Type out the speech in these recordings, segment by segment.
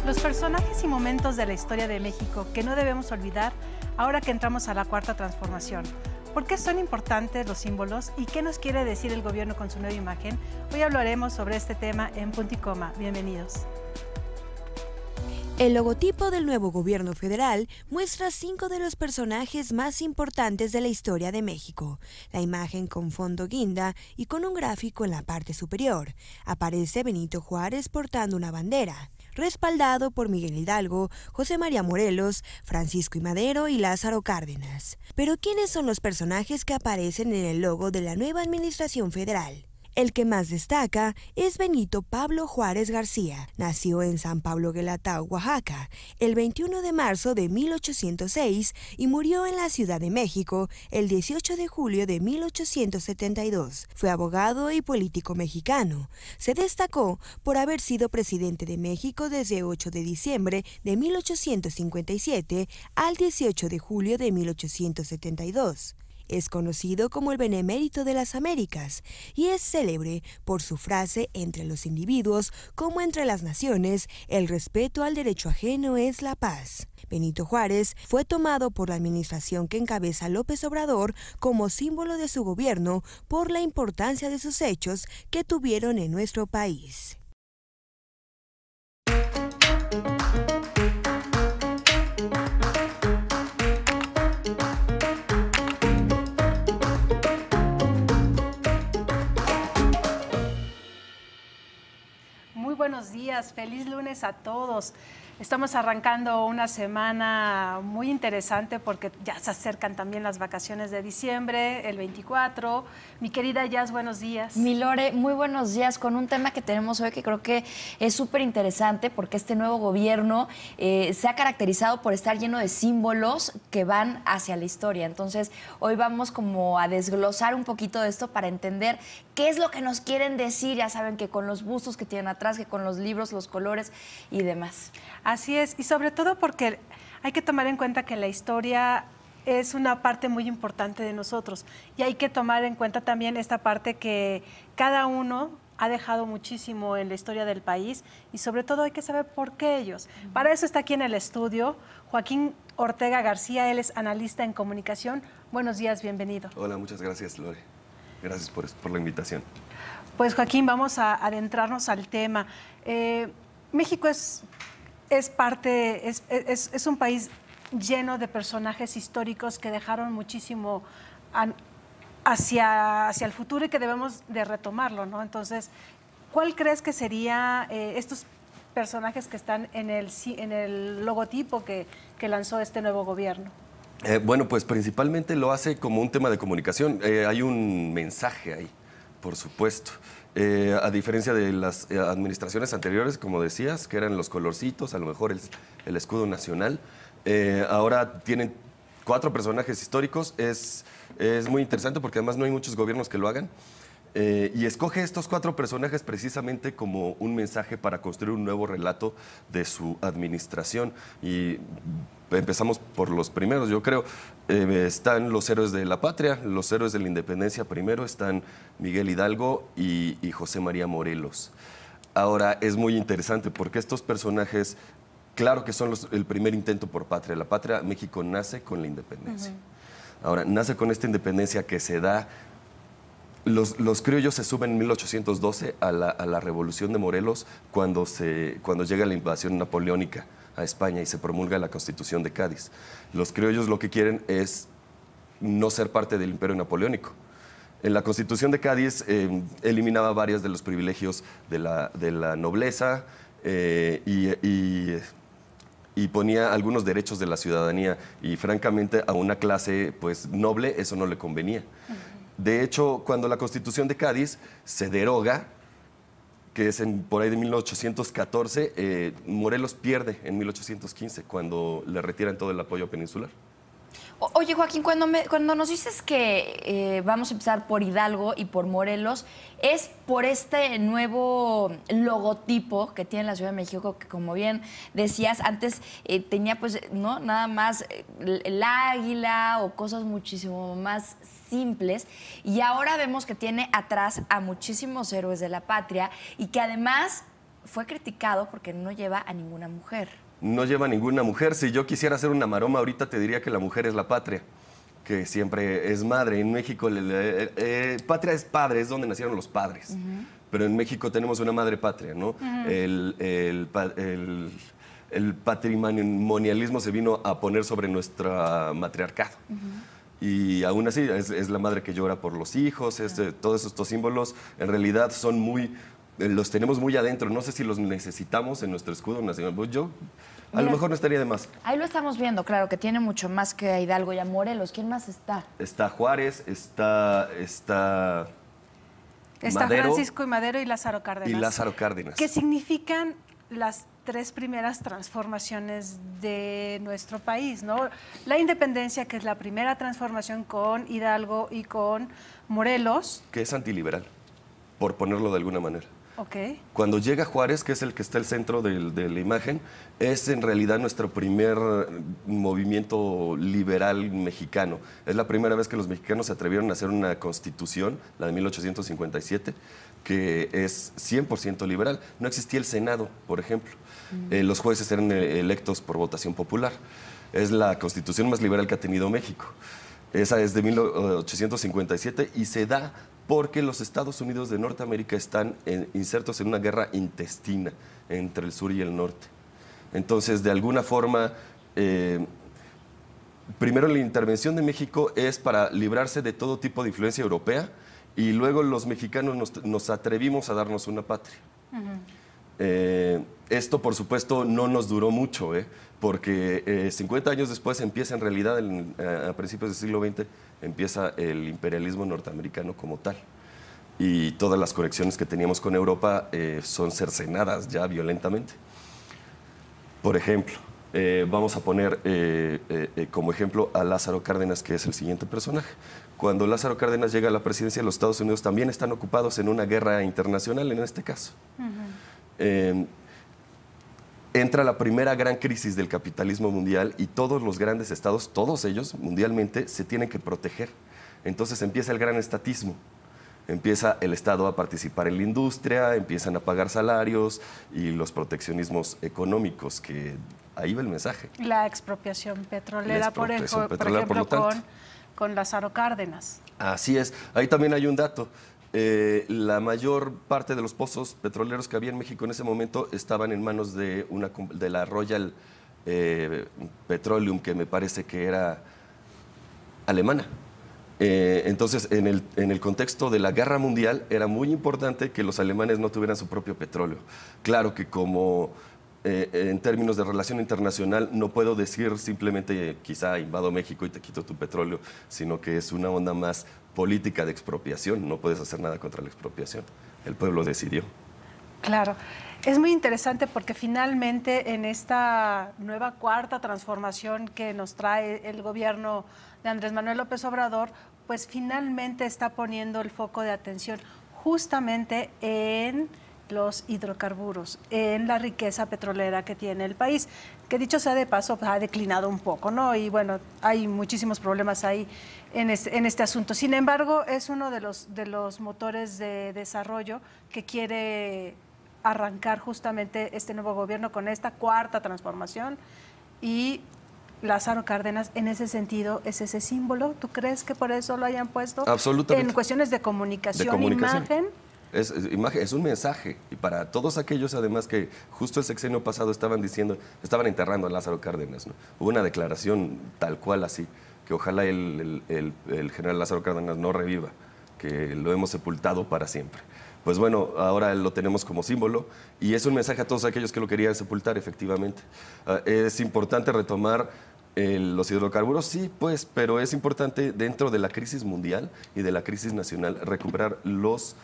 Los personajes y momentos de la historia de México que no debemos olvidar ahora que entramos a la Cuarta Transformación. ¿Por qué son importantes los símbolos y qué nos quiere decir el gobierno con su nueva imagen? Hoy hablaremos sobre este tema en Punto y Coma. Bienvenidos. El logotipo del nuevo gobierno federal muestra 5 de los personajes más importantes de la historia de México. La imagen con fondo guinda y con un gráfico en la parte superior. Aparece Benito Juárez portando una bandera, respaldado por Miguel Hidalgo, José María Morelos, Francisco I. Madero y Lázaro Cárdenas. Pero ¿quiénes son los personajes que aparecen en el logo de la nueva administración federal? El que más destaca es Benito Pablo Juárez García. Nació en San Pablo Guelatao, Oaxaca, el 21 de marzo de 1806 y murió en la Ciudad de México el 18 de julio de 1872. Fue abogado y político mexicano. Se destacó por haber sido presidente de México desde 8 de diciembre de 1857 al 18 de julio de 1872. Es conocido como el Benemérito de las Américas y es célebre por su frase entre los individuos como entre las naciones: el respeto al derecho ajeno es la paz. Benito Juárez fue tomado por la administración que encabeza López Obrador como símbolo de su gobierno por la importancia de sus hechos que tuvieron en nuestro país. Buenos días, feliz lunes a todos. Estamos arrancando una semana muy interesante porque ya se acercan también las vacaciones de diciembre, el 24. Mi querida Jazz, buenos días. Mi Lore, muy buenos días con un tema que tenemos hoy que creo que es súper interesante porque este nuevo gobierno se ha caracterizado por estar lleno de símbolos que van hacia la historia. Entonces, hoy vamos como a desglosar un poquito de esto para entender qué es lo que nos quieren decir. Ya saben que con los bustos que tienen atrás, que con los libros, los colores y demás. Así es, y sobre todo porque hay que tomar en cuenta que la historia es una parte muy importante de nosotros y hay que tomar en cuenta también esta parte que cada uno ha dejado muchísimo en la historia del país y sobre todo hay que saber por qué ellos. Para eso está aquí en el estudio Joaquín Ortega García, él es analista en comunicación. Buenos días, bienvenido. Hola, muchas gracias, Lore. Gracias por la invitación. Pues Joaquín, vamos a adentrarnos al tema. México es un país lleno de personajes históricos que dejaron muchísimo hacia el futuro y que debemos de retomarlo, ¿no? Entonces, ¿cuál crees que sería estos personajes que están en el logotipo que lanzó este nuevo gobierno? Bueno, pues principalmente lo hace como un tema de comunicación. Hay un mensaje ahí, por supuesto. A diferencia de las administraciones anteriores, como decías, que eran los colorcitos, a lo mejor el escudo nacional, ahora tienen 4 personajes históricos. Es muy interesante porque además no hay muchos gobiernos que lo hagan. Y escoge estos 4 personajes precisamente como un mensaje para construir un nuevo relato de su administración. Y empezamos por los primeros, yo creo. Están los héroes de la patria, los héroes de la independencia primero, están Miguel Hidalgo y José María Morelos. Ahora, es muy interesante porque estos personajes, claro que son el primer intento por patria. La patria, México nace con la independencia. Ahora, nace con esta independencia que se da. Los criollos se suben en 1812 a la revolución de Morelos cuando llega la invasión napoleónica a España y se promulga la Constitución de Cádiz. Los criollos lo que quieren es no ser parte del imperio napoleónico. En la Constitución de Cádiz eliminaba varios de los privilegios de la nobleza y ponía algunos derechos de la ciudadanía y francamente a una clase pues noble eso no le convenía. De hecho, cuando la Constitución de Cádiz se deroga, que es por ahí de 1814, Morelos pierde en 1815, cuando le retiran todo el apoyo peninsular. Oye, Joaquín, cuando nos dices que vamos a empezar por Hidalgo y por Morelos, es por este nuevo logotipo que tiene la Ciudad de México, que como bien decías, antes tenía pues no nada más el águila o cosas muchísimo más simples, y ahora vemos que tiene atrás a muchísimos héroes de la patria y que además fue criticado porque no lleva a ninguna mujer. No lleva a ninguna mujer. Si yo quisiera hacer una maroma ahorita te diría que la mujer es la patria, que siempre es madre. En México patria es padre, es donde nacieron los padres. Pero en México tenemos una madre patria, ¿no? El patrimonialismo se vino a poner sobre nuestro matriarcado. Y aún así es la madre que llora por los hijos, todos estos símbolos en realidad son los tenemos muy adentro. No sé si los necesitamos en nuestro escudo nacional. Pues yo, a lo mejor no estaría de más. Ahí lo estamos viendo, claro, que tiene mucho más que a Hidalgo y a Morelos. ¿Quién más está? Está Juárez, está Madero, Francisco y Madero y Lázaro Cárdenas. Y Lázaro Cárdenas. ¿Qué significan las tres primeras transformaciones de nuestro país, ¿no? La independencia, que es la primera transformación con Hidalgo y con Morelos. Que es antiliberal, por ponerlo de alguna manera. Okay. Cuando llega Juárez, que es el que está al centro de la imagen, es en realidad nuestro primer movimiento liberal mexicano. Es la primera vez que los mexicanos se atrevieron a hacer una constitución, la de 1857, que es 100% liberal. No existía el Senado, por ejemplo. Los jueces eran electos por votación popular. Es la constitución más liberal que ha tenido México. Esa es de 1857 y se da porque los Estados Unidos de Norteamérica están insertos en una guerra intestina entre el sur y el norte. Entonces, de alguna forma, primero la intervención de México es para librarse de todo tipo de influencia europea y luego los mexicanos nos atrevimos a darnos una patria. Esto, por supuesto, no nos duró mucho, porque 50 años después empieza en realidad, a principios del siglo XX, empieza el imperialismo norteamericano como tal. Y todas las conexiones que teníamos con Europa son cercenadas ya violentamente. Por ejemplo, vamos a poner como ejemplo a Lázaro Cárdenas, que es el siguiente personaje. Cuando Lázaro Cárdenas llega a la presidencia, los Estados Unidos también están ocupados en una guerra internacional, en este caso. Entra la primera gran crisis del capitalismo mundial y todos los grandes estados, todos ellos mundialmente, se tienen que proteger. Entonces empieza el gran estatismo. Empieza el Estado a participar en la industria, empiezan a pagar salarios y los proteccionismos económicos, que ahí va el mensaje. La expropiación petrolera, por ejemplo, con Lázaro Cárdenas. Así es. Ahí también hay un dato. La mayor parte de los pozos petroleros que había en México en ese momento estaban en manos de la Royal Petroleum, que me parece que era alemana. Entonces, en el contexto de la guerra mundial, era muy importante que los alemanes no tuvieran su propio petróleo. Claro que como en términos de relación internacional no puedo decir simplemente quizá invado México y te quito tu petróleo, sino que es una onda más política de expropiación. No puedes hacer nada contra la expropiación. El pueblo decidió. Claro. Es muy interesante porque finalmente en esta nueva cuarta transformación que nos trae el gobierno de Andrés Manuel López Obrador, pues finalmente está poniendo el foco de atención justamente en los hidrocarburos, en la riqueza petrolera que tiene el país, que dicho sea de paso, ha declinado un poco, ¿no? Y bueno, hay muchísimos problemas ahí en este asunto. Sin embargo, es uno de los motores de desarrollo que quiere arrancar justamente este nuevo gobierno con esta cuarta transformación, y Lázaro Cárdenas en ese sentido es ese símbolo. ¿Tú crees que por eso lo hayan puesto? Absolutamente. En cuestiones de comunicación, imagen. Es un mensaje, y para todos aquellos además que justo el sexenio pasado estaban enterrando a Lázaro Cárdenas, ¿no? Hubo una declaración tal cual así, que ojalá el general Lázaro Cárdenas no reviva, que lo hemos sepultado para siempre. Pues bueno, ahora lo tenemos como símbolo y es un mensaje a todos aquellos que lo querían sepultar, efectivamente. Es importante retomar los hidrocarburos, sí, pues, pero es importante dentro de la crisis mundial y de la crisis nacional recuperar los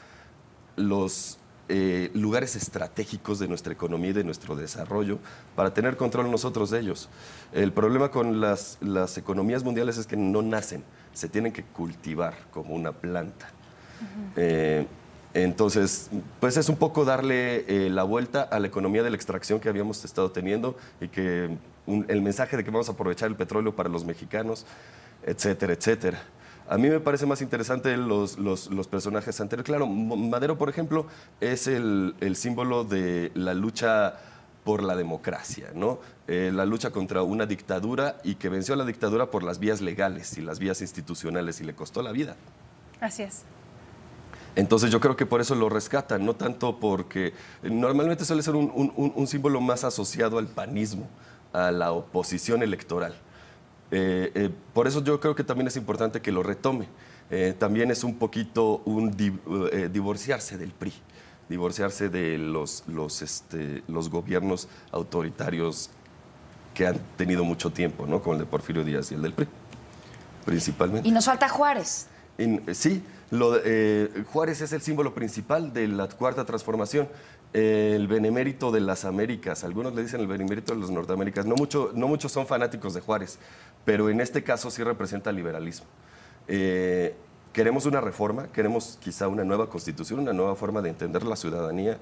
lugares estratégicos de nuestra economía y de nuestro desarrollo para tener control nosotros de ellos. El problema con las economías mundiales es que no nacen, se tienen que cultivar como una planta. Entonces, pues es un poco darle la vuelta a la economía de la extracción que habíamos estado teniendo y que el mensaje de que vamos a aprovechar el petróleo para los mexicanos, etcétera, etcétera. A mí me parece más interesante los personajes anteriores. Claro, Madero, por ejemplo, es el símbolo de la lucha por la democracia, ¿no? La lucha contra una dictadura y que venció a la dictadura por las vías legales y las vías institucionales y le costó la vida. Así es. Entonces yo creo que por eso lo rescatan, no tanto porque normalmente suele ser un símbolo más asociado al panismo, a la oposición electoral. Por eso yo creo que también es importante que lo retome. También es un poquito divorciarse del PRI, divorciarse de los gobiernos autoritarios que han tenido mucho tiempo, ¿no? Como el de Porfirio Díaz y el del PRI, principalmente. Y nos falta Juárez. Sí, Juárez es el símbolo principal de la Cuarta Transformación, el benemérito de las Américas. Algunos le dicen el benemérito de las Norteaméricas. No muchos son fanáticos de Juárez, pero en este caso sí representa el liberalismo. Queremos una reforma, queremos quizá una nueva constitución, una nueva forma de entender la ciudadanía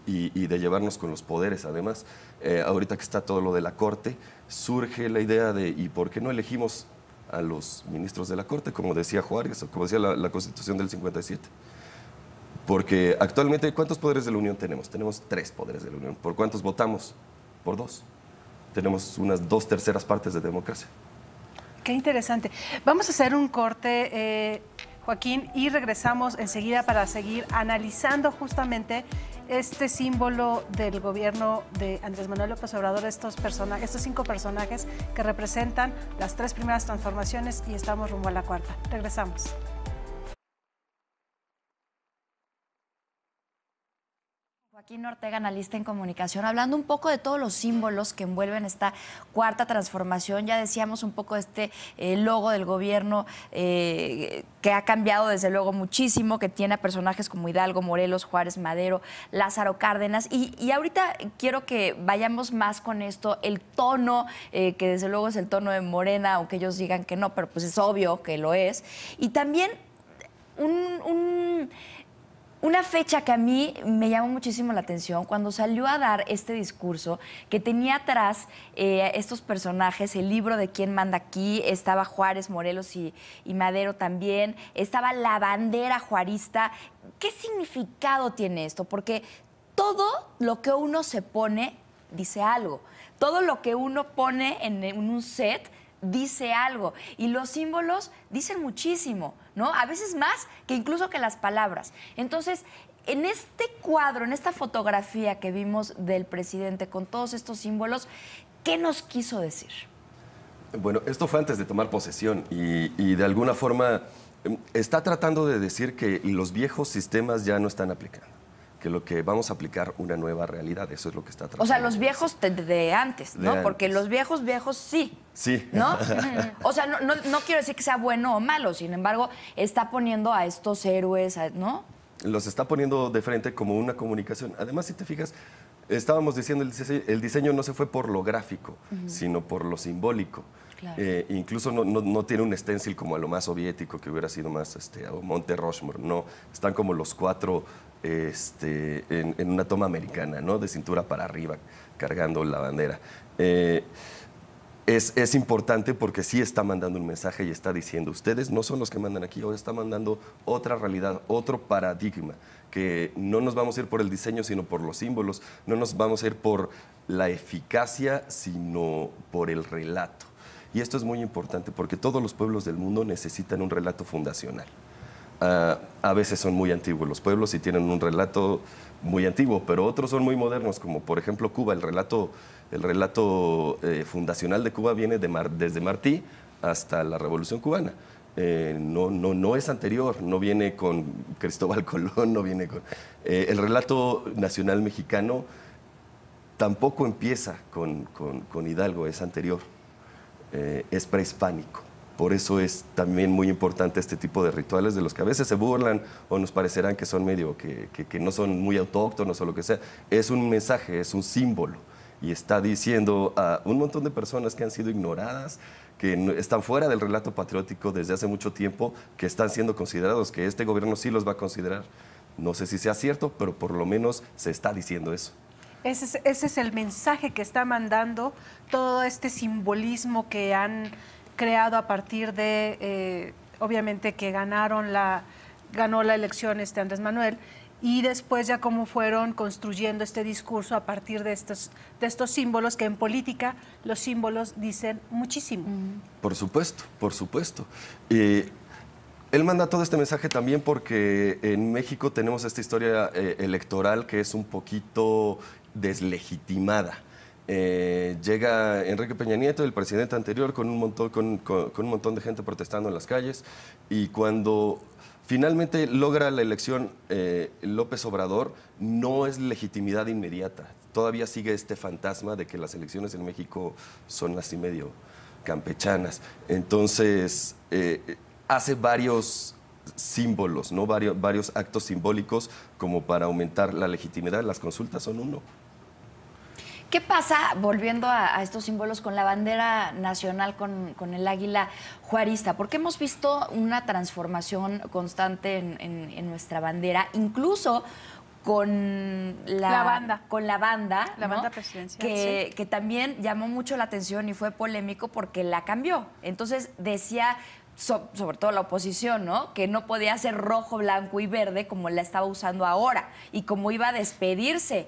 y de llevarnos con los poderes. Además, ahorita que está todo lo de la Corte, surge la idea de ¿y por qué no elegimos a los ministros de la Corte, como decía Juárez, o como decía la Constitución del 57? Porque actualmente, ¿cuántos poderes de la Unión tenemos? Tenemos 3 poderes de la Unión. ¿Por cuántos votamos? Por 2. Tenemos unas 2/3 partes de democracia. Qué interesante. Vamos a hacer un corte, Joaquín, y regresamos enseguida para seguir analizando justamente este símbolo del gobierno de Andrés Manuel López Obrador, estos 5 personajes que representan las 3 primeras transformaciones y estamos rumbo a la 4ª. Regresamos. Joaquín Ortega, analista en comunicación, hablando un poco de todos los símbolos que envuelven esta cuarta transformación. Ya decíamos un poco este logo del gobierno que ha cambiado desde luego muchísimo, que tiene a personajes como Hidalgo, Morelos, Juárez, Madero, Lázaro Cárdenas. Y ahorita quiero que vayamos más con esto, el tono, que desde luego es el tono de Morena, aunque ellos digan que no, pero pues es obvio que lo es. Y también una fecha que a mí me llamó muchísimo la atención, cuando salió a dar este discurso, que tenía atrás estos personajes, el libro de quién manda aquí, estaba Juárez, Morelos y Madero también, estaba la bandera juarista. ¿Qué significado tiene esto? Porque todo lo que uno se pone dice algo. Todo lo que uno pone en un set dice algo, y los símbolos dicen muchísimo, ¿no? A veces más que incluso que las palabras. Entonces, en este cuadro, en esta fotografía que vimos del presidente con todos estos símbolos, ¿qué nos quiso decir? Bueno, esto fue antes de tomar posesión y de alguna forma está tratando de decir que los viejos sistemas ya no están aplicando, que lo que vamos a aplicar una nueva realidad, eso es lo que está tratando. O sea, los viejos de antes, ¿no? Porque los viejos sí. Sí. ¿No? O sea, no quiero decir que sea bueno o malo, sin embargo, está poniendo a estos héroes, ¿no? Los está poniendo de frente como una comunicación. Además, si te fijas, estábamos diciendo, el diseño no se fue por lo gráfico, sino por lo simbólico. Claro. Incluso no tiene un stencil como a lo más soviético, que hubiera sido más o Monte Rushmore. No, están como los 4 en una toma americana, ¿no? De cintura para arriba, cargando la bandera. Es importante porque sí está mandando un mensaje y está diciendo, ustedes no son los que mandan aquí, ahora está mandando otra realidad, otro paradigma, que no nos vamos a ir por el diseño, sino por los símbolos, no nos vamos a ir por la eficacia, sino por el relato. Y esto es muy importante porque todos los pueblos del mundo necesitan un relato fundacional. A veces son muy antiguos los pueblos y tienen un relato muy antiguo, pero otros son muy modernos, como por ejemplo Cuba. El relato fundacional de Cuba viene desde Martí hasta la Revolución Cubana. No es anterior, no viene con Cristóbal Colón, no viene con... el relato nacional mexicano tampoco empieza con Hidalgo, es anterior, es prehispánico. Por eso es también muy importante este tipo de rituales de los que a veces se burlan o nos parecerán que son medio, que no son muy autóctonos o lo que sea. Es un mensaje, es un símbolo y está diciendo a un montón de personas que han sido ignoradas, que están fuera del relato patriótico desde hace mucho tiempo, que están siendo considerados, que este gobierno sí los va a considerar. No sé si sea cierto, pero por lo menos se está diciendo eso. Ese es el mensaje que está mandando todo este simbolismo que han creado a partir de obviamente que ganó la elección Andrés Manuel, y después ya cómo fueron construyendo este discurso a partir de estos símbolos, que en política los símbolos dicen muchísimo. Por supuesto, por supuesto. Él manda todo este mensaje también porque en México tenemos esta historia electoral que es un poquito deslegitimada. Llega Enrique Peña Nieto, el presidente anterior, con un montón de gente protestando en las calles, y cuando finalmente logra la elección López Obrador, no es legitimidad inmediata. Todavía sigue este fantasma de que las elecciones en México son así medio campechanas. Entonces, hace varios símbolos, ¿no? Varios actos simbólicos como para aumentar la legitimidad. Las consultas son uno. ¿Qué pasa, volviendo a estos símbolos, con la bandera nacional, con el águila juarista? Porque hemos visto una transformación constante en nuestra bandera, incluso con la banda, la ¿no? banda presidencial, que también llamó mucho la atención y fue polémico porque la cambió. Entonces decía, sobre todo la oposición, ¿no?, que no podía ser rojo, blanco y verde como la estaba usando ahora y como iba a despedirse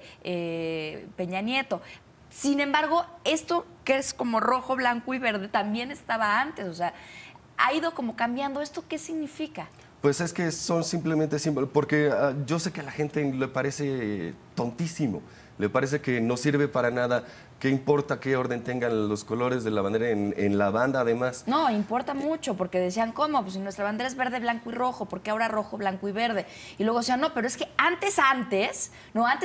Peña Nieto. Sin embargo, esto que es como rojo, blanco y verde también estaba antes, o sea, ha ido como cambiando. ¿Esto qué significa? Pues es que son simplemente símbolos, porque yo sé que a la gente le parece tontísimo, le parece que no sirve para nada. ¿Qué importa qué orden tengan los colores de la bandera en la banda, además? No, importa mucho, porque decían, ¿cómo? Pues si nuestra bandera es verde, blanco y rojo, ¿por qué ahora rojo, blanco y verde? Y luego decían, no, pero es que antes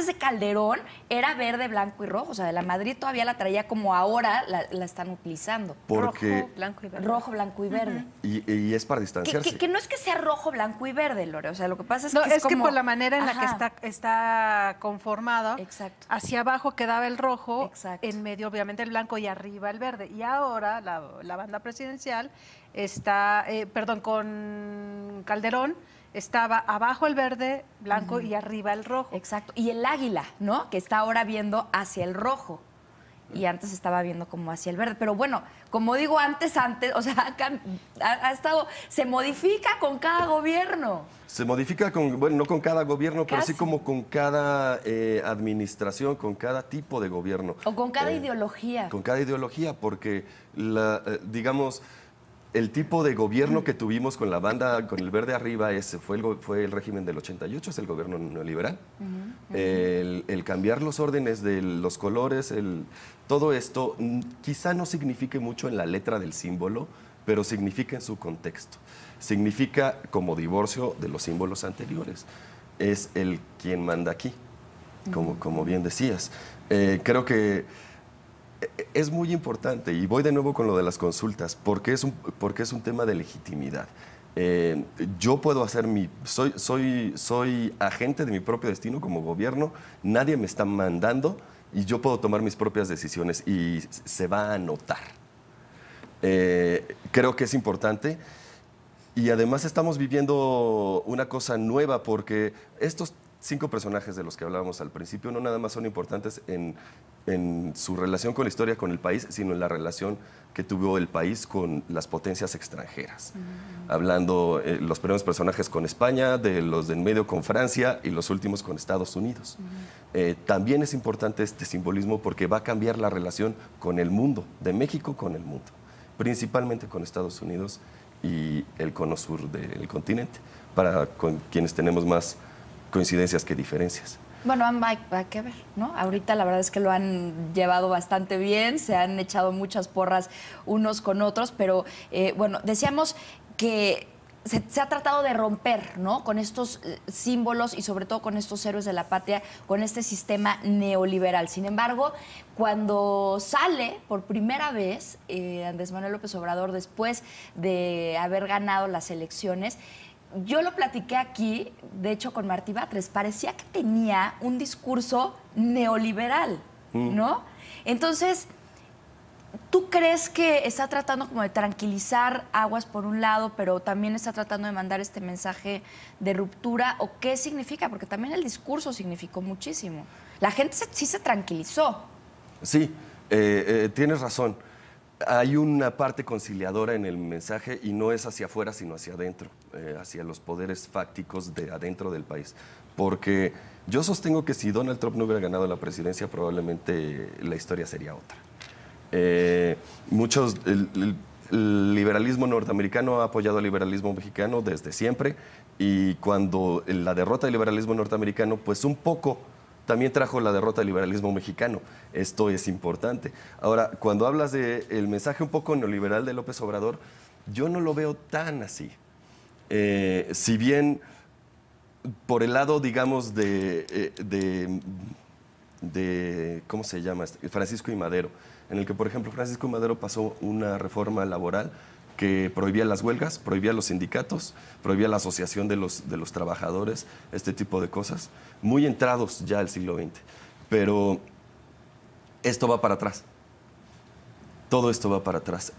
de Calderón, era verde, blanco y rojo. O sea, de la Madrid todavía la traía como ahora la están utilizando. Porque rojo, blanco y verde. Rojo, blanco y verde. Y es para distanciarse. Que no es que sea rojo, blanco y verde, Lore. O sea, lo que pasa es No, que es como... que por la manera en la que está conformado, Exacto. hacia abajo quedaba el rojo, Exacto. en medio obviamente el blanco y arriba el verde. Y ahora la banda presidencial está, con Calderón, estaba abajo el verde, blanco y arriba el rojo. Exacto. Y el águila, ¿no?, que está ahora viendo hacia el rojo. Y antes estaba viendo como hacia el verde. Pero bueno, como digo, antes, o sea, se modifica con cada gobierno. Se modifica no con cada gobierno, pero sí como con cada administración, con cada tipo de gobierno. O con cada ideología. Con cada ideología, porque, digamos, el tipo de gobierno que tuvimos con la banda, con el verde arriba, ese fue el régimen del 88, es el gobierno neoliberal. El cambiar los órdenes de los colores, todo esto quizá no signifique mucho en la letra del símbolo, pero significa en su contexto. Significa como divorcio de los símbolos anteriores. Es el quien manda aquí, como bien decías. Creo que es muy importante, y voy de nuevo con lo de las consultas, porque es un tema de legitimidad. Yo puedo hacer soy agente de mi propio destino como gobierno, nadie me está mandando y yo puedo tomar mis propias decisiones y se va a notar. Creo que es importante. Y además estamos viviendo una cosa nueva, porque estos 5 personajes de los que hablábamos al principio no nada más son importantes en su relación con la historia, con el país, sino en la relación que tuvo el país con las potencias extranjeras. Hablando los primeros personajes con España, de los de en medio con Francia y los últimos con Estados Unidos. También es importante este simbolismo porque va a cambiar la relación con el mundo, de México con el mundo, principalmente con Estados Unidos y el cono sur del continente, con quienes tenemos más coincidencias que diferencias. Bueno, hay que ver, ¿no? Ahorita la verdad es que lo han llevado bastante bien, se han echado muchas porras unos con otros, pero bueno, decíamos que se ha tratado de romper, ¿no?, con estos símbolos y sobre todo con estos héroes de la patria, con este sistema neoliberal. Sin embargo, cuando sale por primera vez Andrés Manuel López Obrador, después de haber ganado las elecciones, yo lo platiqué aquí, de hecho con Martí Batres, parecía que tenía un discurso neoliberal, ¿no? Entonces, ¿tú crees que está tratando como de tranquilizar aguas por un lado, pero también está tratando de mandar este mensaje de ruptura? ¿O qué significa? Porque también el discurso significó muchísimo. La gente sí se tranquilizó. Sí, tienes razón. hay una parte conciliadora en el mensaje y no es hacia afuera, sino hacia adentro, hacia los poderes fácticos de adentro del país. Porque yo sostengo que si Donald Trump no hubiera ganado la presidencia, probablemente la historia sería otra. El liberalismo norteamericano ha apoyado al liberalismo mexicano desde siempre, y cuando la derrota del liberalismo norteamericano, pues un poco también trajo la derrota del liberalismo mexicano. Esto es importante. Ahora, cuando hablas del mensaje un poco neoliberal de López Obrador, yo no lo veo tan así. Si bien por el lado, digamos, ¿cómo se llama? Francisco I. Madero, en el que, por ejemplo, Francisco I. Madero pasó una reforma laboral que prohibía las huelgas, prohibía los sindicatos, prohibía la asociación de los trabajadores, este tipo de cosas, muy entrados ya al siglo XX. Pero esto va para atrás. Todo esto va para atrás.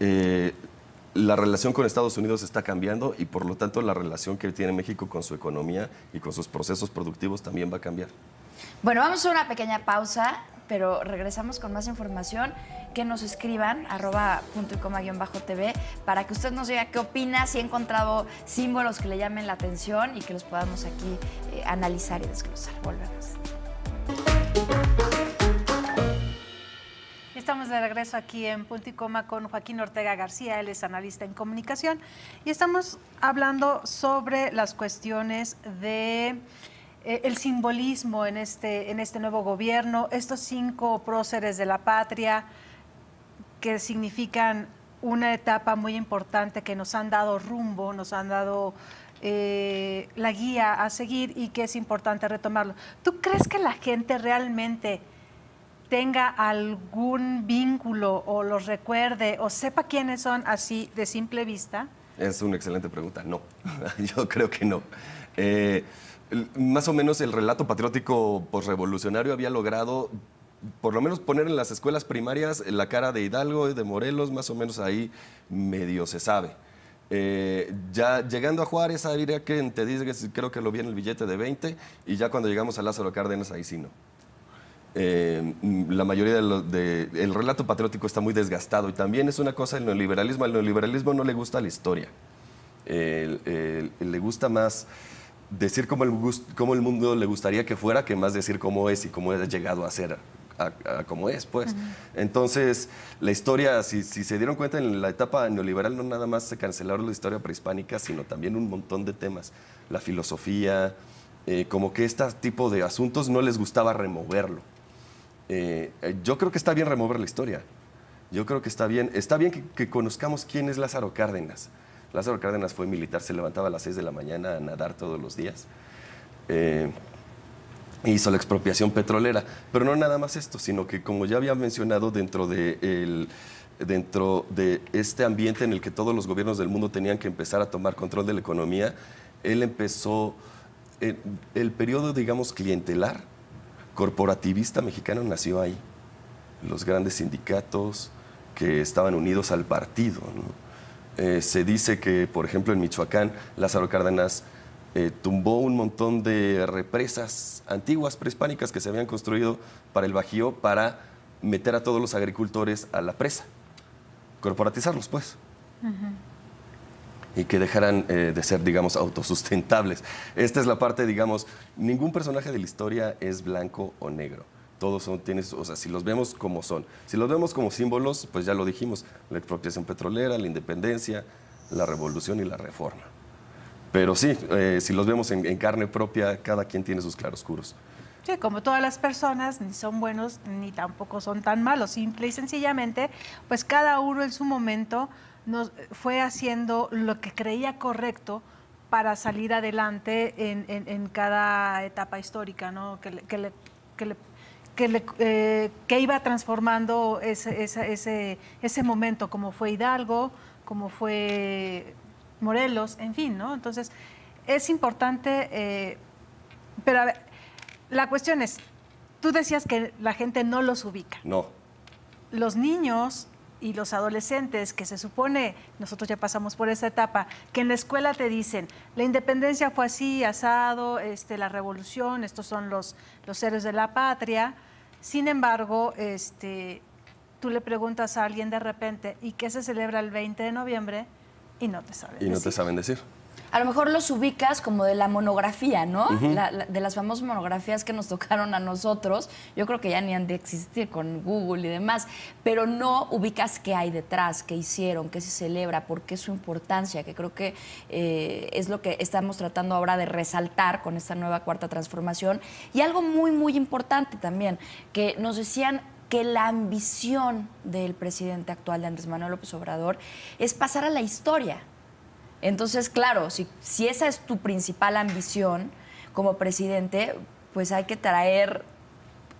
La relación con Estados Unidos está cambiando y, por lo tanto, la relación que tiene México con su economía y con sus procesos productivos también va a cambiar. Bueno, vamos a una pequeña pausa, pero regresamos con más información. Que nos escriban, @puntoycoma_tv, para que usted nos diga qué opina, si ha encontrado símbolos que le llamen la atención y que los podamos aquí analizar y desglosar. Volvemos. Estamos de regreso aquí en Punto y Coma con Joaquín Ortega García, él es analista en comunicación, y estamos hablando sobre las cuestiones de el simbolismo en este nuevo gobierno, estos 5 próceres de la patria que significan una etapa muy importante, que nos han dado rumbo, nos han dado la guía a seguir y que es importante retomarlo. ¿Tú crees que la gente realmente tenga algún vínculo o los recuerde o sepa quiénes son así de simple vista? Es una excelente pregunta. No, yo creo que no. Más o menos el relato patriótico posrevolucionario había logrado, por lo menos, poner en las escuelas primarias la cara de Hidalgo y de Morelos, más o menos ahí medio se sabe. Ya llegando a Juárez, habría que te dice que creo que lo vi en el billete de 20, y ya cuando llegamos a Lázaro Cárdenas, ahí sí no. La mayoría el relato patriótico está muy desgastado, y también es una cosa del neoliberalismo. Al neoliberalismo no le gusta la historia, le gusta más decir cómo el mundo le gustaría que fuera, que más decir cómo es y cómo ha llegado a ser a cómo es, pues. Entonces, la historia, si se dieron cuenta, en la etapa neoliberal no nada más se cancelaron la historia prehispánica, sino también un montón de temas. La filosofía, como que este tipo de asuntos no les gustaba removerlo. Yo creo que está bien remover la historia. Yo creo que está bien que conozcamos quién es Lázaro Cárdenas. Lázaro Cárdenas fue militar, se levantaba a las 6 de la mañana a nadar todos los días. Hizo la expropiación petrolera, pero no nada más esto, sino que, como ya había mencionado, dentro de este ambiente en el que todos los gobiernos del mundo tenían que empezar a tomar control de la economía, él empezó el periodo, digamos, clientelar, corporativista mexicano, nació ahí. Los grandes sindicatos que estaban unidos al partido, ¿no? Se dice que, por ejemplo, en Michoacán, Lázaro Cárdenas tumbó un montón de represas antiguas prehispánicas que se habían construido para el Bajío, para meter a todos los agricultores a la presa, corporatizarlos, pues. Y que dejaran de ser, digamos, autosustentables. Esta es la parte, digamos, ningún personaje de la historia es blanco o negro. Todos son, o sea, si los vemos como son. Si los vemos como símbolos, pues ya lo dijimos, la expropiación petrolera, la independencia, la revolución y la reforma. Pero sí, si los vemos en carne propia, cada quien tiene sus claroscuros. Sí, como todas las personas, ni son buenos ni tampoco son tan malos. Simple y sencillamente, pues cada uno en su momento nos fue haciendo lo que creía correcto para salir adelante en cada etapa histórica, ¿no? Que iba transformando ese momento, como fue Hidalgo, como fue Morelos, en fin, ¿no? Entonces, es importante, pero a ver, la cuestión es, tú decías que la gente no los ubica. No. Los niños y los adolescentes, que se supone, nosotros ya pasamos por esa etapa, que en la escuela te dicen, la independencia fue así, asado, la revolución, estos son los héroes de la patria. Sin embargo, tú le preguntas a alguien de repente, ¿y qué se celebra el 20 de noviembre? Y no te saben decir. Y no te saben decir. A lo mejor los ubicas como de la monografía, ¿no? De las famosas monografías que nos tocaron a nosotros. Yo creo que ya ni han de existir con Google y demás. Pero no ubicas qué hay detrás, qué hicieron, qué se celebra, por qué su importancia, que creo que es lo que estamos tratando ahora de resaltar con esta nueva cuarta transformación. Y algo muy, muy importante también, que nos decían que la ambición del presidente actual, de Andrés Manuel López Obrador, es pasar a la historia. Entonces, claro, si esa es tu principal ambición como presidente, pues hay que traer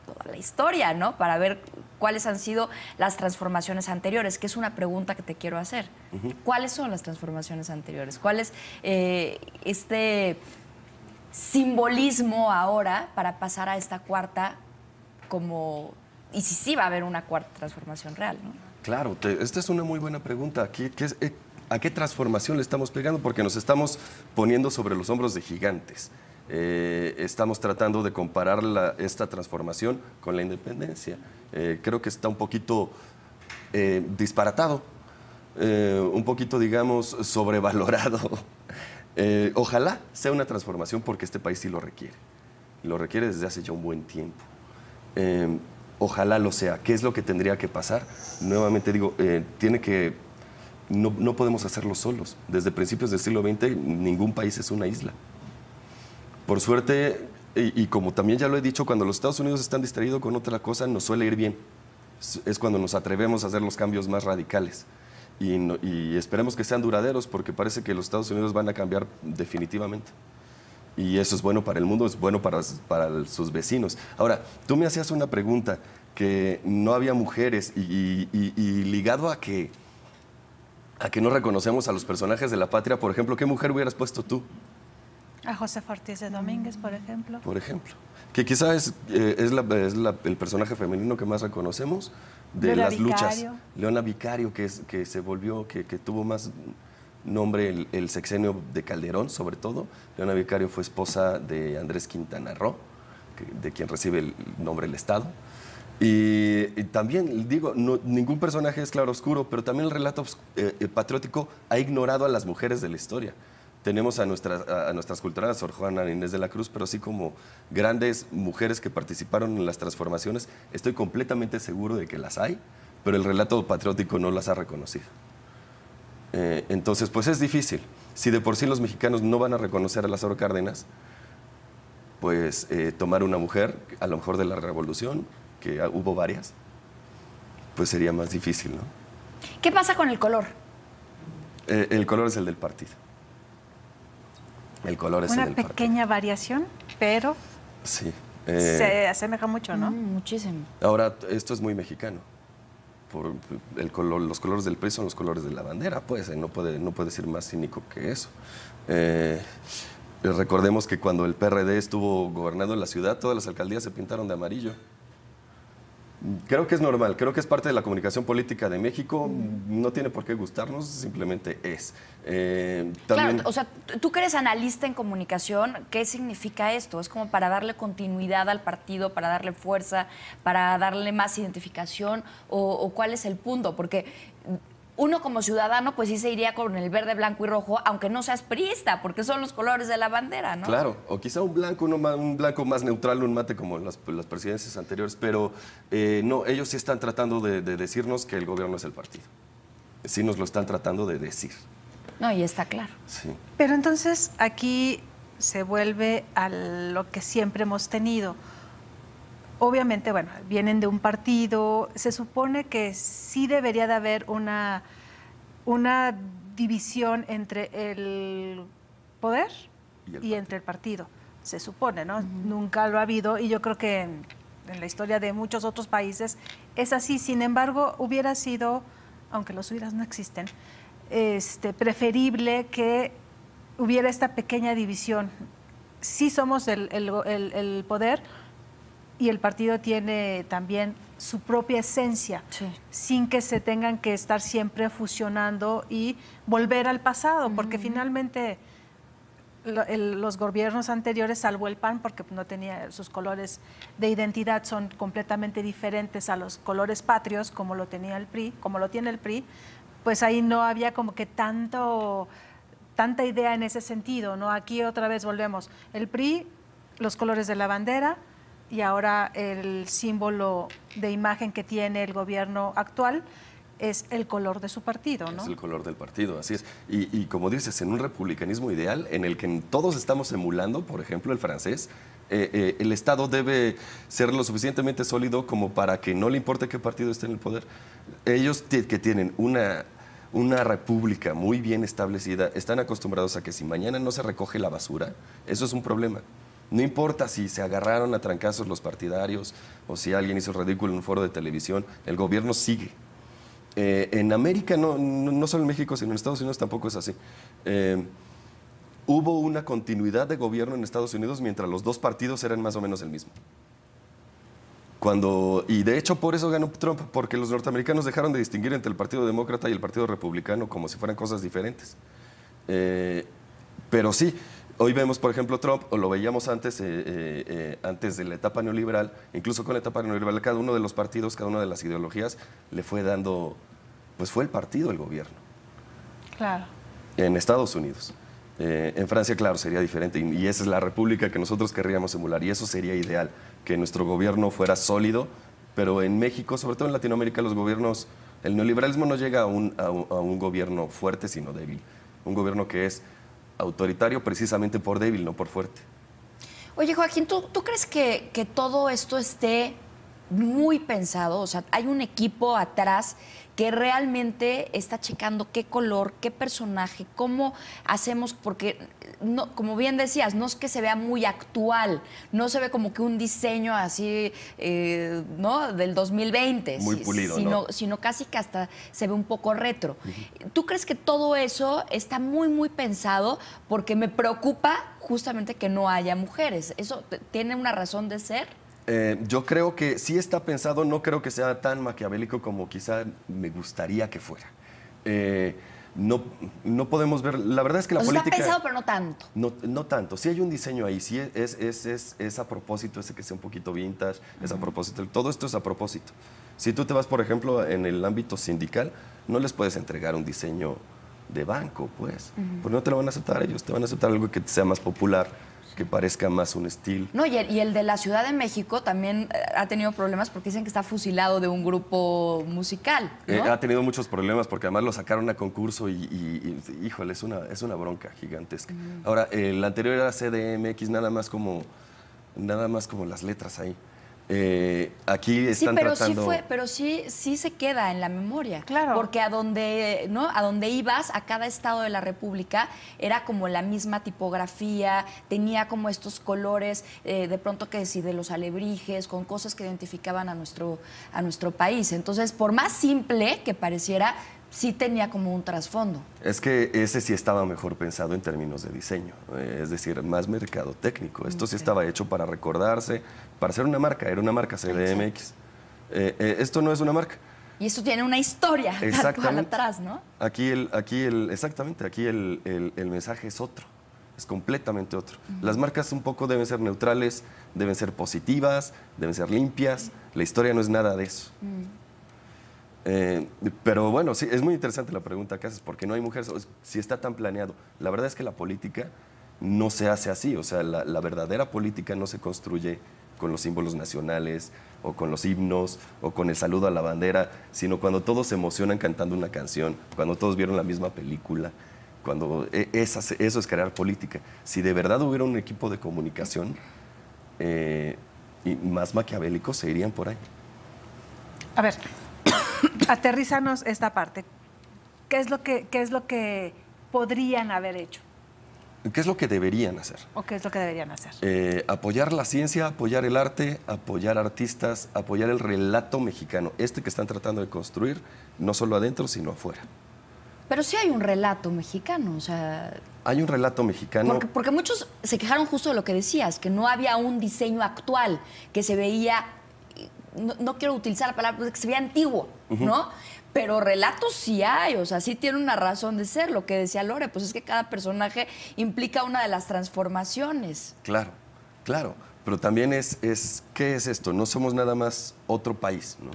toda la historia, ¿no? Para ver cuáles han sido las transformaciones anteriores, que es una pregunta que te quiero hacer. ¿Cuáles son las transformaciones anteriores? ¿Cuál es este simbolismo ahora para pasar a esta cuarta como... Y si sí va a haber una cuarta transformación real, ¿no? Claro, esta es una muy buena pregunta. ¿A qué transformación le estamos pegando? Porque nos estamos poniendo sobre los hombros de gigantes. Estamos tratando de comparar esta transformación con la independencia. Creo que está un poquito disparatado, un poquito, digamos, sobrevalorado. Ojalá sea una transformación porque este país sí lo requiere. Lo requiere desde hace ya un buen tiempo. Ojalá lo sea. ¿Qué es lo que tendría que pasar? Nuevamente digo, no podemos hacerlo solos. Desde principios del siglo XX, ningún país es una isla. Por suerte, y como también ya lo he dicho, cuando los Estados Unidos están distraídos con otra cosa, nos suele ir bien. Es cuando nos atrevemos a hacer los cambios más radicales. Y esperemos que sean duraderos, porque parece que los Estados Unidos van a cambiar definitivamente. Y eso es bueno para el mundo, es bueno para sus vecinos. Ahora, tú me hacías una pregunta, que no había mujeres, y ligado a que no reconocemos a los personajes de la patria. Por ejemplo, ¿qué mujer hubieras puesto tú? A Josefa Ortiz de Domínguez, por ejemplo. Por ejemplo. Que quizá es el personaje femenino que más reconocemos de Leona las luchas. Vicario. Leona Vicario, que se volvió, que tuvo más nombre el sexenio de Calderón, sobre todo. Leona Vicario fue esposa de Andrés Quintana Roo, de quien recibe el nombre del Estado. Y también, digo, ningún personaje es claroscuro, pero también el relato patriótico ha ignorado a las mujeres de la historia. Tenemos a nuestras cultoras, Sor Juana Inés de la Cruz, pero así como grandes mujeres que participaron en las transformaciones, estoy completamente seguro de que las hay, pero el relato patriótico no las ha reconocido. Entonces, pues es difícil. Si de por sí los mexicanos no van a reconocer a Lázaro Cárdenas, pues tomar una mujer, a lo mejor de la Revolución, que hubo varias, pues sería más difícil, ¿no? ¿Qué pasa con el color? El color es el del partido. El color es el del partido. Una pequeña variación, pero sí, se asemeja mucho, ¿no? Muchísimo. Ahora, esto es muy mexicano. Los colores del PRI son los colores de la bandera, pues, no puede ser más cínico que eso. Recordemos que cuando el PRD estuvo gobernando en la ciudad, todas las alcaldías se pintaron de amarillo. Creo que es normal, creo que es parte de la comunicación política de México, no tiene por qué gustarnos, simplemente es. Claro, o sea, tú que eres analista en comunicación, ¿qué significa esto? ¿Es como para darle continuidad al partido, para darle fuerza, para darle más identificación? ¿O cuál es el punto? Porque uno como ciudadano, pues sí se iría con el verde, blanco y rojo, aunque no seas priista, porque son los colores de la bandera, ¿no? Claro, o quizá un blanco más neutral, un mate como las presidencias anteriores, pero no, ellos sí están tratando de decirnos que el gobierno es el partido. Sí nos lo están tratando de decir. No, y está claro. Sí. Pero entonces aquí se vuelve a lo que siempre hemos tenido. Obviamente, bueno, vienen de un partido, se supone que sí debería de haber una división entre el poder y entre el partido, se supone, ¿no? Nunca lo ha habido y yo creo que en la historia de muchos otros países es así. Sin embargo, hubiera sido, aunque los hubieras no existen, preferible que hubiera esta pequeña división. Sí somos el poder, y el partido tiene también su propia esencia, sí, sin que se tengan que estar siempre fusionando y volver al pasado, porque finalmente los gobiernos anteriores, salvo el PAN, porque no tenía sus colores de identidad, son completamente diferentes a los colores patrios, como lo tenía el PRI, como lo tiene el PRI, pues ahí no había como que tanta idea en ese sentido, ¿no? Aquí otra vez volvemos. El PRI, los colores de la bandera, y ahora el símbolo de imagen que tiene el gobierno actual es el color de su partido, ¿no? Es el color del partido, así es. Y como dices, en un republicanismo ideal en el que todos estamos emulando, por ejemplo, el francés, el Estado debe ser lo suficientemente sólido como para que no le importe qué partido esté en el poder. Ellos que tienen una república muy bien establecida, están acostumbrados a que si mañana no se recoge la basura, eso es un problema. No importa si se agarraron a trancazos los partidarios o si alguien hizo ridículo en un foro de televisión, el gobierno sigue. En América, no solo en México, sino en Estados Unidos tampoco es así. Hubo una continuidad de gobierno en Estados Unidos mientras los dos partidos eran más o menos el mismo. Y de hecho por eso ganó Trump, porque los norteamericanos dejaron de distinguir entre el Partido Demócrata y el Partido Republicano como si fueran cosas diferentes. Pero sí, hoy vemos, por ejemplo, Trump, o lo veíamos antes de la etapa neoliberal, incluso con la etapa neoliberal, cada uno de los partidos, cada una de las ideologías, le fue dando, pues fue el partido el gobierno. Claro. En Estados Unidos. En Francia, claro, sería diferente, y esa es la república que nosotros querríamos emular, y eso sería ideal, que nuestro gobierno fuera sólido, pero en México, sobre todo en Latinoamérica, los gobiernos, el neoliberalismo no llega a un gobierno fuerte, sino débil. Un gobierno que es autoritario precisamente por débil, no por fuerte. Oye, Joaquín, ¿tú crees que todo esto esté muy pensado? O sea, hay un equipo atrás que realmente está checando qué color, qué personaje, cómo hacemos, porque, no, como bien decías, no es que se vea muy actual, no se ve como que un diseño así, ¿no?, del 2020. Muy pulido, sino casi que hasta se ve un poco retro. ¿Tú crees que todo eso está muy, muy pensado? Porque me preocupa justamente que no haya mujeres. ¿Eso tiene una razón de ser? Yo creo que sí está pensado, no creo que sea tan maquiavélico como quizá me gustaría que fuera. No podemos ver, la verdad es que la política... Está pensado, pero no tanto. No tanto, sí hay un diseño ahí, sí es a propósito, ese que sea un poquito vintage, es a propósito, todo esto es a propósito. Si tú te vas, por ejemplo, en el ámbito sindical, no les puedes entregar un diseño de banco, pues, porque no te lo van a aceptar ellos, te van a aceptar algo que sea más popular, que parezca más un estilo. No, y el de la Ciudad de México también ha tenido problemas porque dicen que está fusilado de un grupo musical, ¿no? Ha tenido muchos problemas porque además lo sacaron a concurso y híjole, es una bronca gigantesca. Ahora, el anterior era CDMX, nada más como las letras ahí. Aquí están tratando... Pero sí se queda en la memoria. Claro. Porque a donde ibas, a cada estado de la República, era como la misma tipografía, tenía como estos colores, de pronto que sí, de los alebrijes, con cosas que identificaban a nuestro país. Entonces, por más simple que pareciera, sí tenía como un trasfondo. Es que ese sí estaba mejor pensado en términos de diseño, es decir, más mercadotécnico. Esto sí estaba hecho para recordarse, para ser una marca, era una marca CDMX. Esto no es una marca. Y esto tiene una historia tal cual atrás, ¿no? Exactamente, aquí el mensaje es otro, es completamente otro. Las marcas un poco deben ser neutrales, deben ser positivas, deben ser limpias. La historia no es nada de eso. Pero bueno, sí, es muy interesante la pregunta que haces, porque no hay mujeres, si está tan planeado. La verdad es que la política no se hace así, o sea, la verdadera política no se construye con los símbolos nacionales, o con los himnos, o con el saludo a la bandera, sino cuando todos se emocionan cantando una canción, cuando todos vieron la misma película, cuando eso es crear política. Si de verdad hubiera un equipo de comunicación y más maquiavélicos, se irían por ahí. A ver, aterrízanos esta parte. ¿Qué es lo que podrían haber hecho? ¿Qué es lo que deberían hacer? ¿O qué es lo que deberían hacer? Apoyar la ciencia, apoyar el arte, apoyar artistas, apoyar el relato mexicano, que están tratando de construir, no solo adentro, sino afuera. Pero sí hay un relato mexicano, o sea... Hay un relato mexicano... Porque muchos se quejaron justo de lo que decías, que no había un diseño actual, que se veía... No quiero utilizar la palabra, que se veía antiguo. ¿no? Pero relatos sí hay, o sea, sí tiene una razón de ser. Lo que decía Lore, pues es que cada personaje implica una de las transformaciones. Claro, claro. Pero también ¿qué es esto? No somos nada más otro país, ¿no?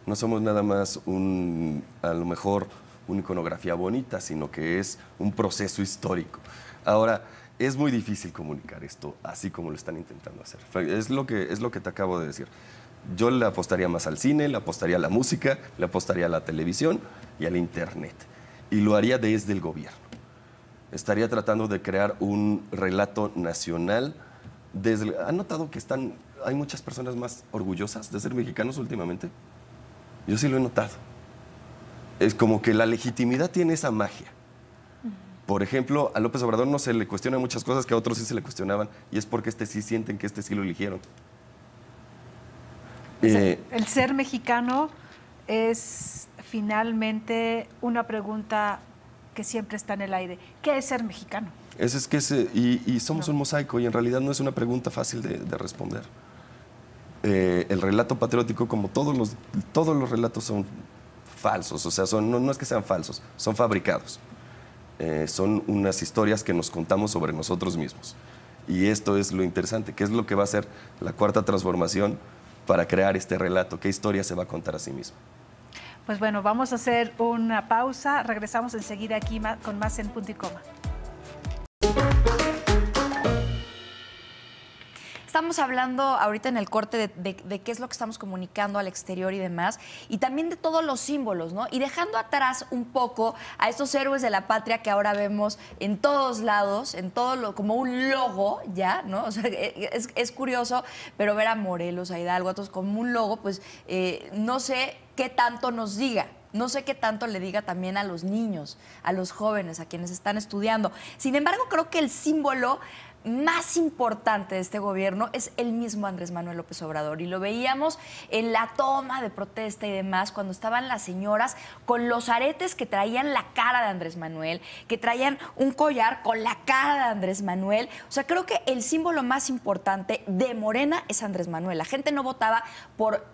No somos nada más a lo mejor una iconografía bonita, sino que es un proceso histórico. Ahora, es muy difícil comunicar esto así como lo están intentando hacer. Es lo que te acabo de decir. Yo le apostaría más al cine, le apostaría a la música, le apostaría a la televisión y al internet. Y lo haría desde el gobierno. Estaría tratando de crear un relato nacional. ¿Han notado que hay muchas personas más orgullosas de ser mexicanos últimamente? Yo sí lo he notado. Es como que la legitimidad tiene esa magia. Por ejemplo, a López Obrador no se le cuestiona muchas cosas que a otros sí se le cuestionaban, y es porque sí sienten que sí lo eligieron. El ser mexicano es finalmente una pregunta que siempre está en el aire. ¿Qué es ser mexicano? Y somos un mosaico, y en realidad no es una pregunta fácil de responder. El relato patriótico, como todos los relatos, son falsos. O sea, no es que sean falsos, son fabricados. Son unas historias que nos contamos sobre nosotros mismos. Y esto es lo interesante, ¿qué es lo que va a hacer la cuarta transformación para crear este relato? ¿Qué historia se va a contar a sí mismo? Pues bueno, vamos a hacer una pausa. Regresamos enseguida aquí con más en Punto y Coma. Estamos hablando ahorita en el corte de qué es lo que estamos comunicando al exterior y demás, y también de todos los símbolos, ¿no? Y dejando atrás un poco a estos héroes de la patria que ahora vemos en todos lados, como un logo, ¿ya? ¿No? O sea, es curioso, pero ver a Morelos, a Hidalgo, a todos como un logo, pues no sé qué tanto nos diga. No sé qué tanto le diga también a los niños, a los jóvenes, a quienes están estudiando. Sin embargo, creo que el símbolo más importante de este gobierno es el mismo Andrés Manuel López Obrador. Y lo veíamos en la toma de protesta y demás, cuando estaban las señoras con los aretes que traían la cara de Andrés Manuel, que traían un collar con la cara de Andrés Manuel. O sea, creo que el símbolo más importante de Morena es Andrés Manuel. La gente no votaba por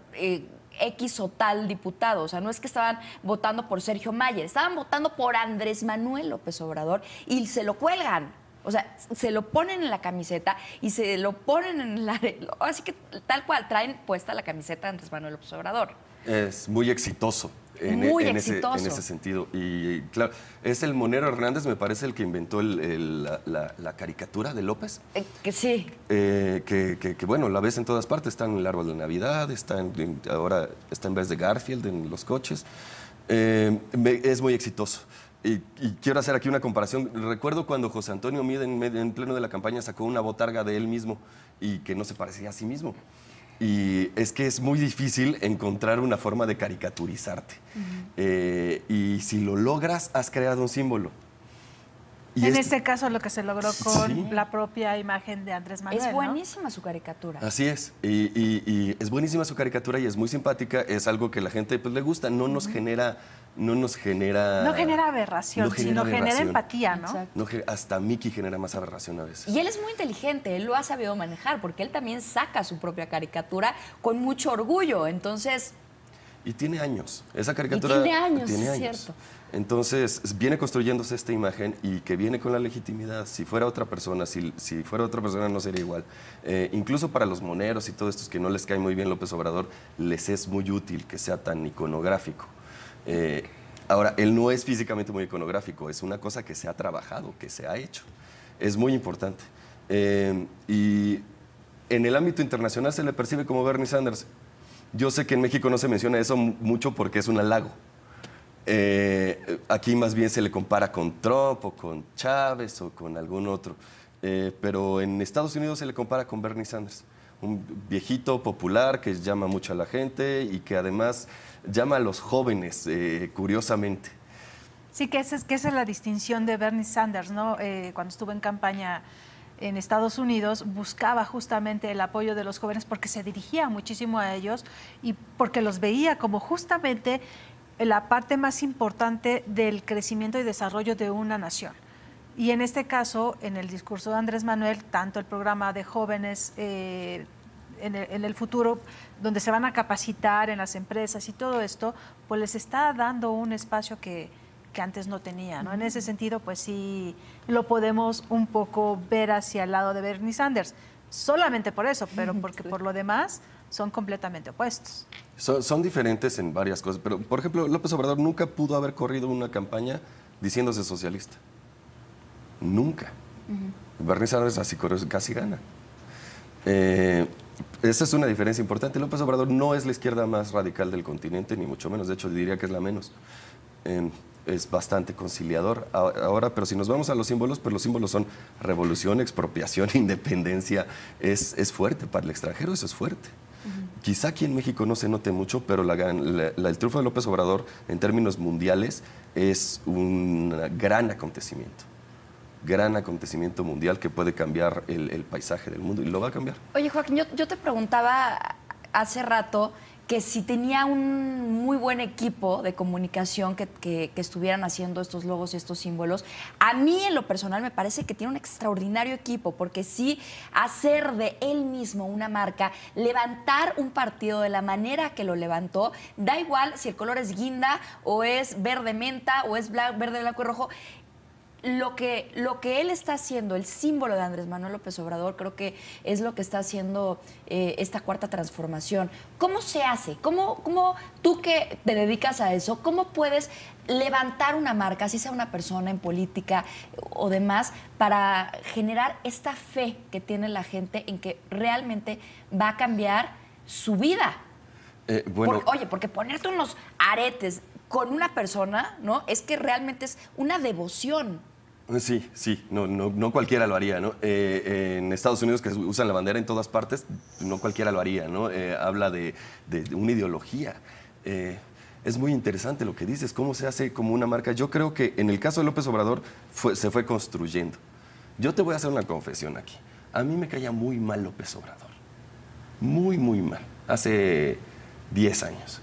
X o tal diputado, o sea, no es que estaban votando por Sergio Mayer, estaban votando por Andrés Manuel López Obrador y se lo cuelgan. O sea, se lo ponen en la camiseta y se lo ponen en la... Así que tal cual, traen puesta la camiseta de Andrés Manuel López Obrador. Es muy exitoso. En ese sentido. Y claro, es el Monero Hernández, me parece, el que inventó la caricatura de López. Que sí. Que bueno, la ves en todas partes. Está en el árbol de Navidad, ahora está en vez de Garfield en los coches. Es muy exitoso. Y quiero hacer aquí una comparación. Recuerdo cuando José Antonio Meade en pleno de la campaña sacó una botarga de él mismo y que no se parecía a sí mismo. Y es que es muy difícil encontrar una forma de caricaturizarte. Y si lo logras, has creado un símbolo. En este caso, lo que se logró con la propia imagen de Andrés Manuel. Es buenísima su caricatura. Así es. Y es buenísima su caricatura y es muy simpática. Es algo que la gente pues, le gusta. No genera aberración, sino genera empatía, ¿no? Hasta Mickey genera más aberración a veces. Y él es muy inteligente, él lo ha sabido manejar, porque él también saca su propia caricatura con mucho orgullo, entonces... Y tiene años, esa caricatura... Tiene años, es cierto. Entonces, viene construyéndose esta imagen y que viene con la legitimidad. Si fuera otra persona, si fuera otra persona no sería igual. Incluso para los moneros y todos estos que no les cae muy bien López Obrador, les es muy útil que sea tan iconográfico. Ahora, él no es físicamente muy iconográfico, es una cosa que se ha trabajado, que se ha hecho. Es muy importante. Y en el ámbito internacional se le percibe como Bernie Sanders. Yo sé que en México no se menciona eso mucho porque es un halago. Aquí más bien se le compara con Trump o con Chávez o con algún otro. Pero en Estados Unidos se le compara con Bernie Sanders. Un viejito popular que llama mucho a la gente y que además llama a los jóvenes, curiosamente. Sí, que esa es la distinción de Bernie Sanders, ¿no? Cuando estuvo en campaña en Estados Unidos, buscaba justamente el apoyo de los jóvenes porque se dirigía muchísimo a ellos y porque los veía como justamente la parte más importante del crecimiento y desarrollo de una nación. Y en este caso, en el discurso de Andrés Manuel, tanto el programa de jóvenes en el futuro, donde se van a capacitar en las empresas y todo esto, pues les está dando un espacio que antes no tenía, ¿no? En ese sentido, pues sí lo podemos un poco ver hacia el lado de Bernie Sanders, solamente por eso, pero porque por lo demás son completamente opuestos. Son diferentes en varias cosas, pero por ejemplo, López Obrador nunca pudo haber corrido una campaña diciéndose socialista. Nunca. Bernie Sanders así casi gana. Esa es una diferencia importante. López Obrador no es la izquierda más radical del continente, ni mucho menos. De hecho, diría que es la menos. Es bastante conciliador ahora, pero si nos vamos a los símbolos, pues los símbolos son revolución, expropiación, independencia. Es fuerte para el extranjero, eso es fuerte. Quizá aquí en México no se note mucho, pero el triunfo de López Obrador en términos mundiales es un gran acontecimiento mundial que puede cambiar el paisaje del mundo, y lo va a cambiar. Oye, Joaquín, yo te preguntaba hace rato que si tenía un muy buen equipo de comunicación que estuvieran haciendo estos logos y estos símbolos. A mí, en lo personal, me parece que tiene un extraordinario equipo, porque sí, hacer de él mismo una marca, levantar un partido de la manera que lo levantó, da igual si el color es guinda, o es verde menta, o es verde, blanco y rojo. Lo que él está haciendo, el símbolo de Andrés Manuel López Obrador, creo que es lo que está haciendo esta cuarta transformación. ¿Cómo se hace? ¿Cómo tú que te dedicas a eso, cómo puedes levantar una marca, así sea una persona en política o demás, para generar esta fe que tiene la gente en que realmente va a cambiar su vida? Porque ponerte unos aretes con una persona, ¿no? Es que realmente es una devoción. Sí, no cualquiera lo haría, ¿no? En Estados Unidos, que usan la bandera en todas partes, no cualquiera lo haría, ¿no? Habla de una ideología. Es muy interesante lo que dices, cómo se hace como una marca. Yo creo que en el caso de López Obrador se fue construyendo. Yo te voy a hacer una confesión aquí. A mí me caía muy mal López Obrador. Muy, muy mal. Hace 10 años.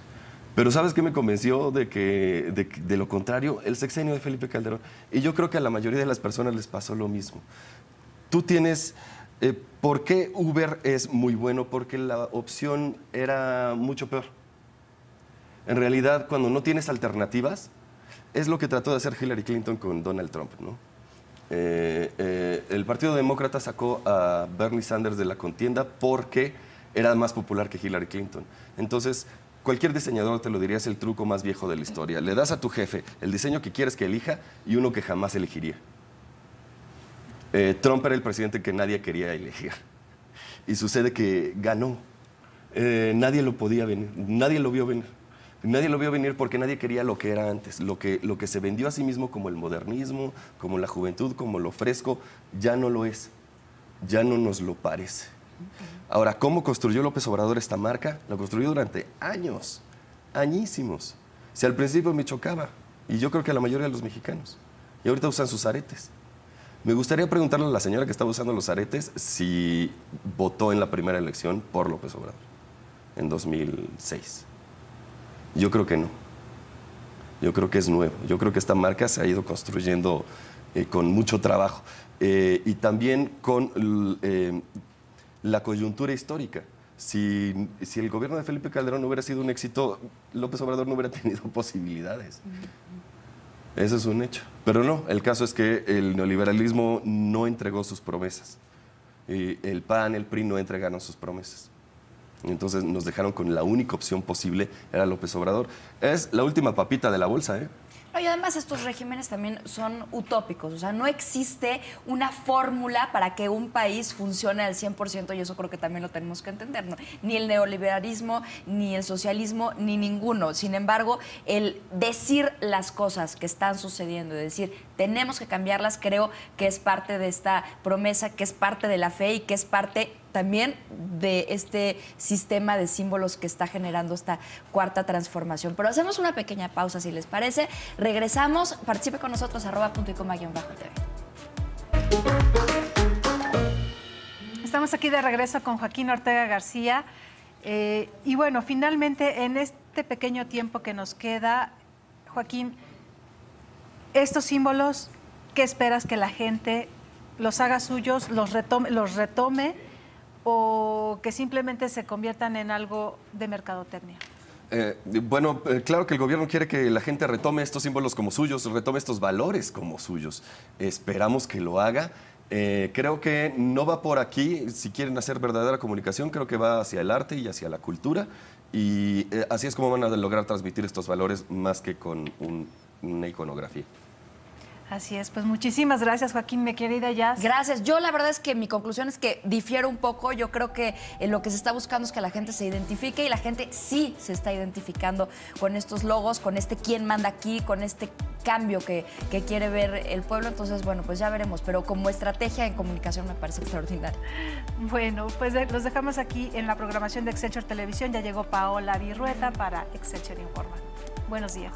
Pero ¿sabes qué me convenció de lo contrario? El sexenio de Felipe Calderón. Y yo creo que a la mayoría de las personas les pasó lo mismo. Tú tienes... ¿Por qué Uber es muy bueno? Porque la opción era mucho peor. En realidad, cuando no tienes alternativas, es lo que trató de hacer Hillary Clinton con Donald Trump, ¿no? El Partido Demócrata sacó a Bernie Sanders de la contienda porque era más popular que Hillary Clinton. Entonces... Cualquier diseñador te lo diría, es el truco más viejo de la historia. Le das a tu jefe el diseño que quieres que elija y uno que jamás elegiría. Trump era el presidente que nadie quería elegir. Y sucede que ganó. Nadie lo podía venir, nadie lo vio venir. Nadie lo vio venir porque nadie quería lo que era antes. Lo que se vendió a sí mismo como el modernismo, como la juventud, como lo fresco, ya no lo es. Ya no nos lo parece. Ahora, ¿cómo construyó López Obrador esta marca? La construyó durante años, añísimos. Si al principio me chocaba, y yo creo que a la mayoría de los mexicanos, y ahorita usan sus aretes. Me gustaría preguntarle a la señora que estaba usando los aretes si votó en la primera elección por López Obrador, en 2006. Yo creo que no. Yo creo que es nuevo. Yo creo que esta marca se ha ido construyendo con mucho trabajo. Y también con... la coyuntura histórica. Si el gobierno de Felipe Calderón no hubiera sido un éxito, López Obrador no hubiera tenido posibilidades. Eso es un hecho. Pero no, el caso es que el neoliberalismo no entregó sus promesas. El PAN, el PRI no entregaron sus promesas. Entonces nos dejaron con la única opción posible, era López Obrador. Es la última papita de la bolsa, ¿eh? No, y además estos regímenes también son utópicos, o sea, no existe una fórmula para que un país funcione al 100%, y eso creo que también lo tenemos que entender, ¿no? Ni el neoliberalismo, ni el socialismo, ni ninguno. Sin embargo, el decir las cosas que están sucediendo, decir, tenemos que cambiarlas, creo que es parte de esta promesa, que es parte de la fe y que es parte también de este sistema de símbolos que está generando esta cuarta transformación. Pero hacemos una pequeña pausa, si les parece. Regresamos. Participe con nosotros, @.icoma_tv. Estamos aquí de regreso con Joaquín Ortega García. Y bueno, finalmente, en este pequeño tiempo que nos queda, Joaquín, estos símbolos, ¿qué esperas que la gente los haga suyos, los retome o que simplemente se conviertan en algo de mercadotecnia? Claro que el gobierno quiere que la gente retome estos símbolos como suyos, retome estos valores como suyos. Esperamos que lo haga. Creo que no va por aquí, si quieren hacer verdadera comunicación, creo que va hacia el arte y hacia la cultura. Y así es como van a lograr transmitir estos valores más que con una iconografía. Así es, pues muchísimas gracias, Joaquín, mi querida Jazz. Gracias. Yo la verdad es que mi conclusión es que difiero un poco. Yo creo que lo que se está buscando es que la gente se identifique y la gente sí se está identificando con estos logos, con este quién manda aquí, con este cambio que quiere ver el pueblo. Entonces, bueno, pues ya veremos. Pero como estrategia en comunicación me parece extraordinario. Bueno, pues los dejamos aquí en la programación de Excelsior Televisión. Ya llegó Paola Virrueta para Excelsior Informa. Buenos días.